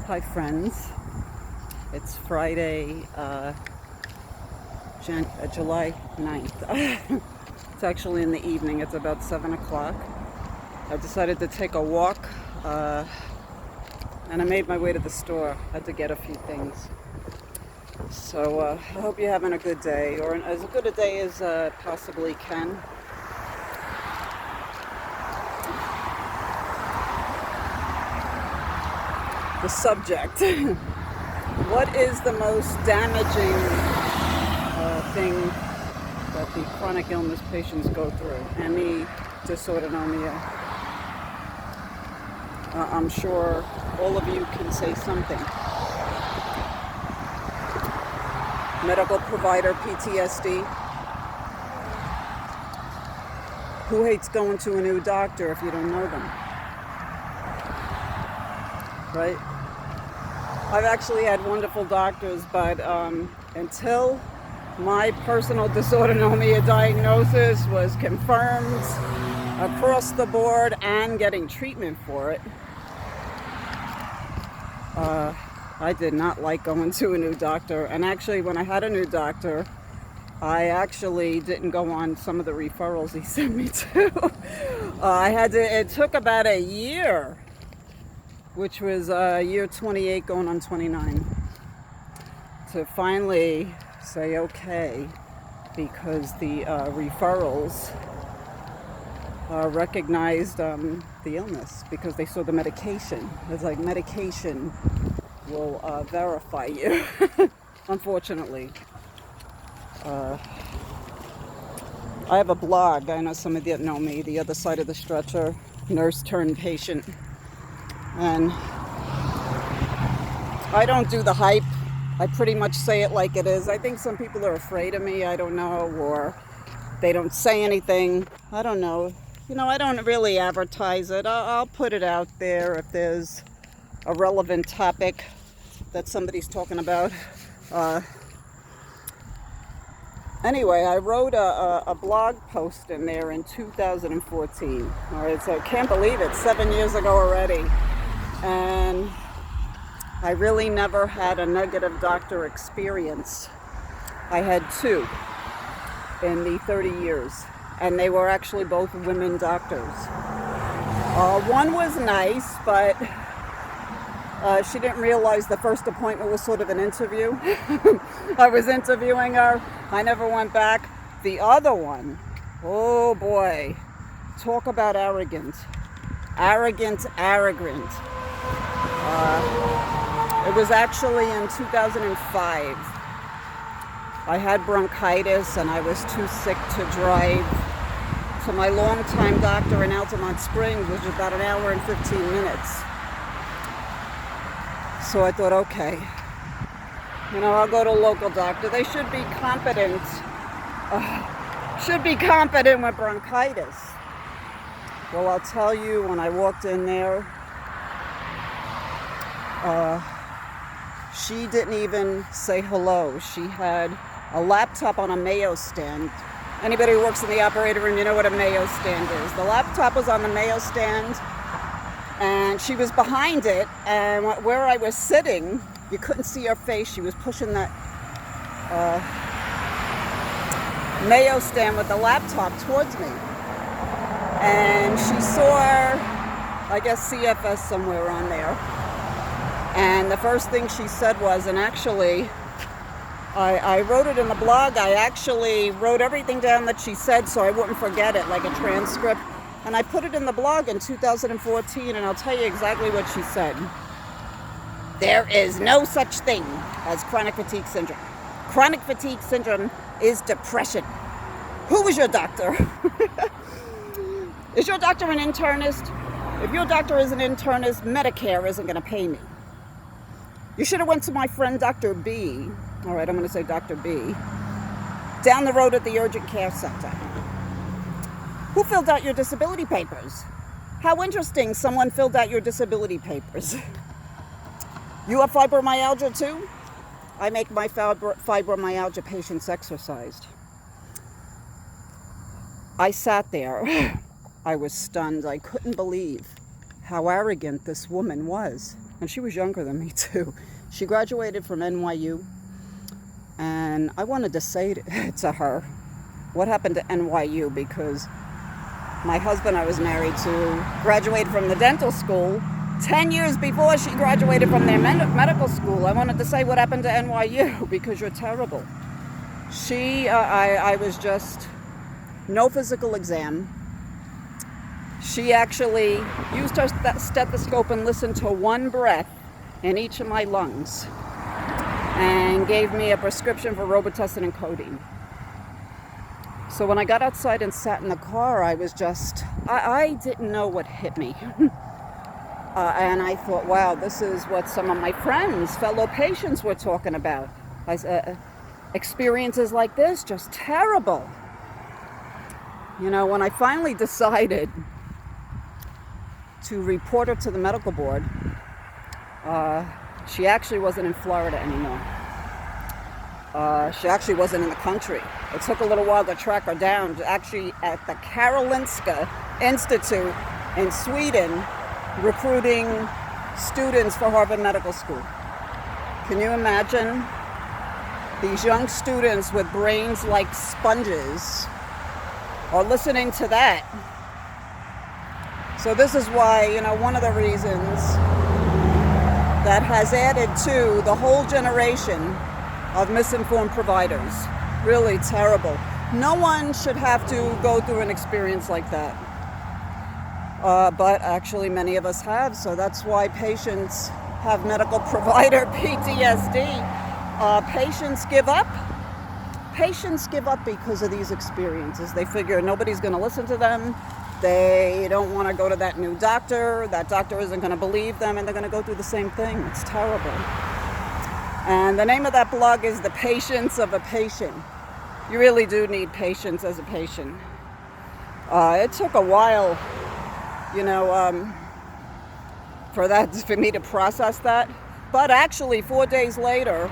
Hi friends, it's Friday, July 9th. It's actually in the evening, it's about 7 o'clock. I decided to take a walk and I made my way to the store. I had to get a few things. So I hope you're having a good day, or as good a day as possibly can. The subject. What is the most damaging thing that the chronic illness patients go through? Any dysautonomia. I'm sure all of you can say something. Medical provider PTSD. Who hates going to a new doctor if you don't know them? Right? I've actually had wonderful doctors, but until my personal dysautonomia diagnosis was confirmed across the board and getting treatment for it, I did not like going to a new doctor. And actually, when I had a new doctor, I actually didn't go on some of the referrals he sent me to. It took about a year, which was year 28 going on 29, to finally say okay, because the referrals recognized the illness, because they saw the medication. It's like medication will verify you, unfortunately. I have a blog. I know some of you know me, The Other Side of the Stretcher, nurse turned patient. And I don't do the hype. I pretty much say it like it is. I think some people are afraid of me. I don't know, or they don't say anything. I don't know. You know, I don't really advertise it. I'll put it out there if there's a relevant topic that somebody's talking about. Anyway, I wrote a blog post in there in 2014. All right, so I can't believe it. 7 years ago already. And I really never had a negative doctor experience. I had two in the 30 years, and they were actually both women doctors. One was nice, but she didn't realize the first appointment was sort of an interview. I was interviewing her. I never went back. The other one, oh boy, talk about arrogant. Arrogant. It was actually in 2005. I had bronchitis and I was too sick to drive to my longtime doctor in Altamont Springs, which is about an hour and 15 minutes. So I thought, okay, I'll go to a local doctor. They should be competent. With bronchitis. Well, I'll tell you, when I walked in there, she didn't even say hello. She had a laptop on a Mayo stand. Anybody who works in the operator room, you know what a Mayo stand is. The laptop was on the Mayo stand, and she was behind it, and where I was sitting, you couldn't see her face. She was pushing that Mayo stand with the laptop towards me. And she saw, I guess, CFS somewhere on there. And the first thing she said was, and actually, I wrote it in the blog. I actually wrote everything down that she said so I wouldn't forget it, like a transcript. And I put it in the blog in 2014, and I'll tell you exactly what she said. There is no such thing as chronic fatigue syndrome. Chronic fatigue syndrome is depression. Who was your doctor? Is your doctor an internist? If your doctor is an internist, Medicare isn't going to pay me. You should have went to my friend Dr. B. All right, I'm going to say Dr. B. Down the road at the urgent care center. Who filled out your disability papers? How interesting, someone filled out your disability papers. You have fibromyalgia too? I make my fibromyalgia patients exercised. I sat there. I was stunned. I couldn't believe how arrogant this woman was. And she was younger than me too. She graduated from NYU. And I wanted to say to her, what happened to NYU? Because my husband I was married to graduated from the dental school 10 years before she graduated from their medical school. I wanted to say, what happened to NYU? Because you're terrible. I was just, no physical exam. She actually used her stethoscope and listened to one breath in each of my lungs and gave me a prescription for Robitussin and codeine. So when I got outside and sat in the car, I was just, I didn't know what hit me. And I thought, wow, this is what some of my friends, fellow patients were talking about. Experiences like this, just terrible. You know, when I finally decided to report her to the medical board, she actually wasn't in Florida anymore. She actually wasn't in the country. It took a little while to track her down, actually at the Karolinska Institute in Sweden, recruiting students for Harvard Medical School. Can you imagine these young students with brains like sponges are listening to that? So this is why, you know, one of the reasons that has added to the whole generation of misinformed providers. Really terrible. No one should have to go through an experience like that. But actually many of us have, so that's why patients have medical provider PTSD. Patients give up. Patients give up because of these experiences. They figure nobody's going to listen to them. They don't want to go to that new doctor. That doctor isn't going to believe them, and they're going to go through the same thing. It's terrible. And the name of that blog is The Patience of a Patient. You really do need patience as a patient. It took a while, you know, for me to process that. But actually, 4 days later,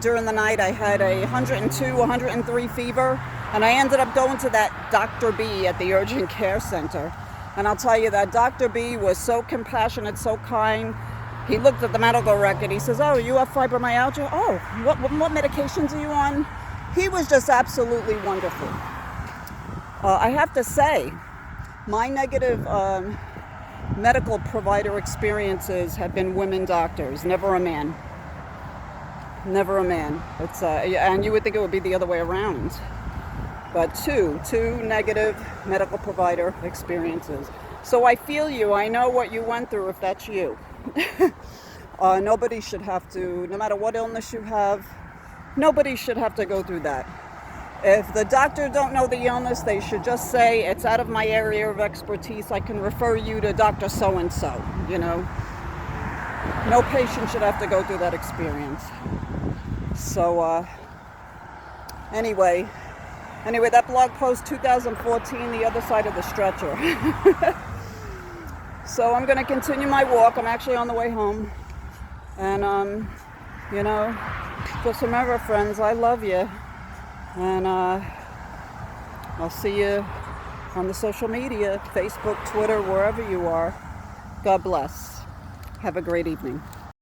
during the night, I had a 102, 103 fever. And I ended up going to that Dr. B at the urgent care center. And I'll tell you that Dr. B was so compassionate, so kind. He looked at the medical record. He says, oh, you have fibromyalgia? Oh, what medications are you on? He was just absolutely wonderful. I have to say, my negative medical provider experiences have been women doctors, never a man. Never a man. It's and you would think it would be the other way around. But two negative medical provider experiences. So I feel you. I know what you went through if that's you. Nobody should have to, no matter what illness you have, nobody should have to go through that. If the doctor don't know the illness, they should just say, it's out of my area of expertise. I can refer you to Dr. So-and-so, you know. No patient should have to go through that experience. So, anyway, that blog post, 2014, the other side of the stretcher. So I'm going to continue my walk. I'm actually on the way home. And, you know, just remember, friends, I love you. And I'll see you on the social media, Facebook, Twitter, wherever you are. God bless. Have a great evening.